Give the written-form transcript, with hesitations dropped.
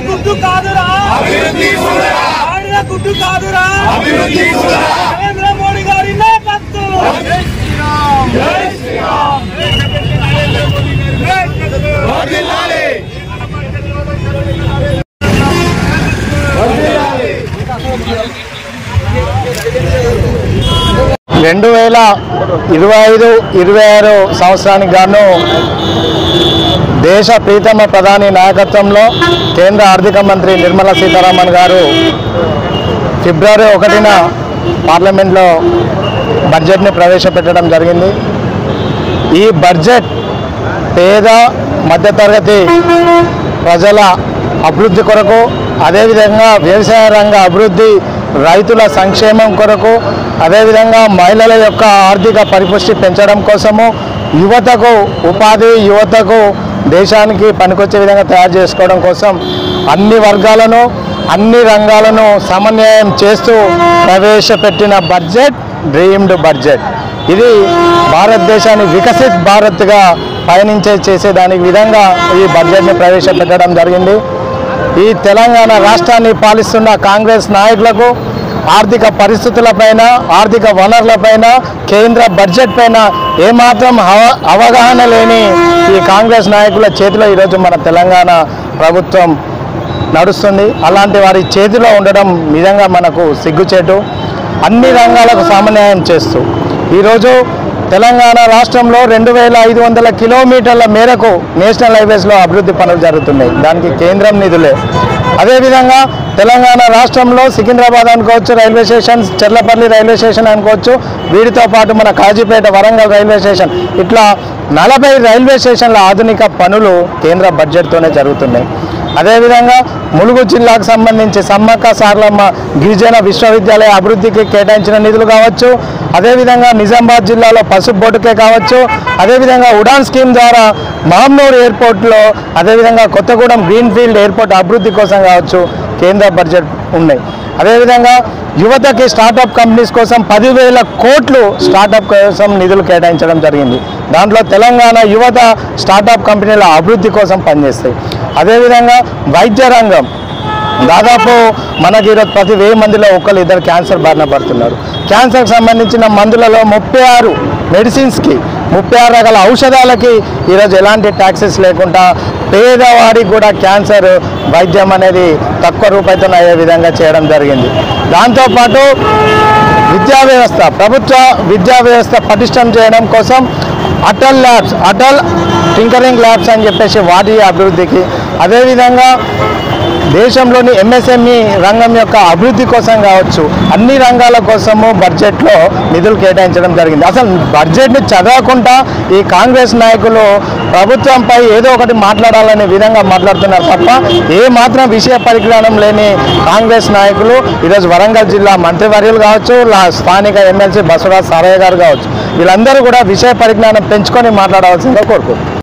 గుడ్డు కాదురా అభివృద్ధి చూడరా ఆడిన గుడ్డు కాదురా అభివృద్ధి చూడరా నరేంద్ర మోడీ గారి నాయకత్వం జై శ్రీరామ్ జై శ్రీరామ్ నరేంద్ర మోడీ గారి నాయకత్వం వర్ధిల్లాలి వర్ధిల్లాలి 2025-26 సంవత్సరానికి గాను దేశ ప్రీతమ ప్రధాని నాయకత్వంలో కేంద్ర ఆర్థిక మంత్రి నిర్మలా సీతారామన్ గారు ఫిబ్రవరి 1న పార్లమెంట్లో బడ్జెట్ని ప్రవేశపెట్టడం జరిగింది. ఈ బడ్జెట్ పేద మధ్యతరగతి ప్రజల అభివృద్ధి కొరకు, అదేవిధంగా వ్యవసాయ రంగ అభివృద్ధి, రైతుల సంక్షేమం కొరకు, అదేవిధంగా మహిళల యొక్క ఆర్థిక పరిపుష్టి పెంచడం కోసము, యువతకు ఉపాధి, యువతకు దేశానికి పనికొచ్చే విధంగా తయారు చేసుకోవడం కోసం అన్ని వర్గాలను, అన్ని రంగాలను సమన్వయం చేస్తూ ప్రవేశపెట్టిన బడ్జెట్ డ్రీమ్డ్ బడ్జెట్. ఇది భారతదేశాన్ని వికసిత్ భారత్గా చేసేదానికి విధంగా ఈ బడ్జెట్ని ప్రవేశపెట్టడం జరిగింది. ఈ తెలంగాణ రాష్ట్రాన్ని పాలిస్తున్న కాంగ్రెస్ నాయకులకు ఆర్థిక పరిస్థితులపైన, ఆర్థిక వనరులపైన, కేంద్ర బడ్జెట్ పైన ఏమాత్రం అవగాహన లేని ఈ కాంగ్రెస్ నాయకుల చేతిలో ఈరోజు మన తెలంగాణ ప్రభుత్వం నడుస్తుంది. అలాంటి వారి చేతిలో ఉండడం నిజంగా మనకు సిగ్గుచేటు. అన్ని రంగాలకు సమన్వయం చేస్తూ ఈరోజు తెలంగాణ రాష్ట్రంలో 2500 కిలోమీటర్ల మేరకు నేషనల్ హైవేస్లో అభివృద్ధి పనులు జరుగుతున్నాయి. దానికి కేంద్రం నిధులే. అదేవిధంగా తెలంగాణ రాష్ట్రంలో సికింద్రాబాద్ అనుకోవచ్చు, railway station, Cherlapalli railway station అనుకోవచ్చు, వీటితో పాటు మన కాజీపేట, వరంగల్ రైల్వే స్టేషన్, ఇట్లా 40 రైల్వే స్టేషన్ల ఆధునిక పనులు కేంద్ర బడ్జెట్తోనే జరుగుతున్నాయి. అదేవిధంగా ములుగు జిల్లాకు సంబంధించి సమ్మక్క సారలమ్మ గిరిజన విశ్వవిద్యాలయ అభివృద్ధికి కేటాయించిన నిధులు కావచ్చు, అదేవిధంగా నిజామాబాద్ జిల్లాలో పసుపు బోటుకే కావచ్చు, అదేవిధంగా ఉడాన్ స్కీమ్ ద్వారా మామ్నూర్ ఎయిర్పోర్ట్లో, అదేవిధంగా కొత్తగూడెం గ్రీన్ఫీల్డ్ ఎయిర్పోర్ట్ అభివృద్ధి కోసం కావచ్చు కేంద్ర బడ్జెట్ ఉన్నాయి. అదేవిధంగా యువతకి స్టార్టప్ కంపెనీస్ కోసం 10,000 కోట్లు స్టార్టప్ కోసం నిధులు కేటాయించడం జరిగింది. దాంట్లో తెలంగాణ యువత స్టార్టప్ కంపెనీల అభివృద్ధి కోసం పనిచేస్తాయి. అదేవిధంగా వైద్య రంగం దాదాపు మనకి ఈరోజు ప్రతి 1000 మందిలో 1-2 క్యాన్సర్ బారిన పడుతున్నారు. క్యాన్సర్కి సంబంధించిన మందులలో 36 మెడిసిన్స్కి, 36 రకాల ఔషధాలకి ఈరోజు ఎలాంటి ట్యాక్సెస్ లేకుండా పేదవాడికి కూడా క్యాన్సర్ వైద్యం అనేది తక్కువ రూపాయలతో అయ్యే విధంగా చేయడం జరిగింది. దాంతోపాటు విద్యా వ్యవస్థ, ప్రభుత్వ విద్యా వ్యవస్థ పటిష్టం చేయడం కోసం Atal labs, Atal tinkering labs అని చెప్పేసి వాటి అభివృద్ధికి, అదేవిధంగా దేశంలోని ఎంఎస్ఎంఈ రంగం యొక్క అభివృద్ధి కోసం కావచ్చు, అన్ని రంగాల కోసము బడ్జెట్లో నిధులు కేటాయించడం జరిగింది. అసలు బడ్జెట్ని చదవకుండా ఈ కాంగ్రెస్ నాయకులు ప్రభుత్వంపై ఏదో ఒకటి మాట్లాడాలనే విధంగా మాట్లాడుతున్నారు తప్ప ఏ మాత్రం విషయ పరిజ్ఞానం లేని కాంగ్రెస్ నాయకులు ఈరోజు వరంగల్ జిల్లా మంత్రివర్యులు కావచ్చు, స్థానిక ఎమ్మెల్సీ బసవరాజ్ సారయ్య గారు కావచ్చు, వీళ్ళందరూ కూడా విషయ పరిజ్ఞానం పెంచుకొని మాట్లాడవలసిందిగా కోరుకుంటున్నారు.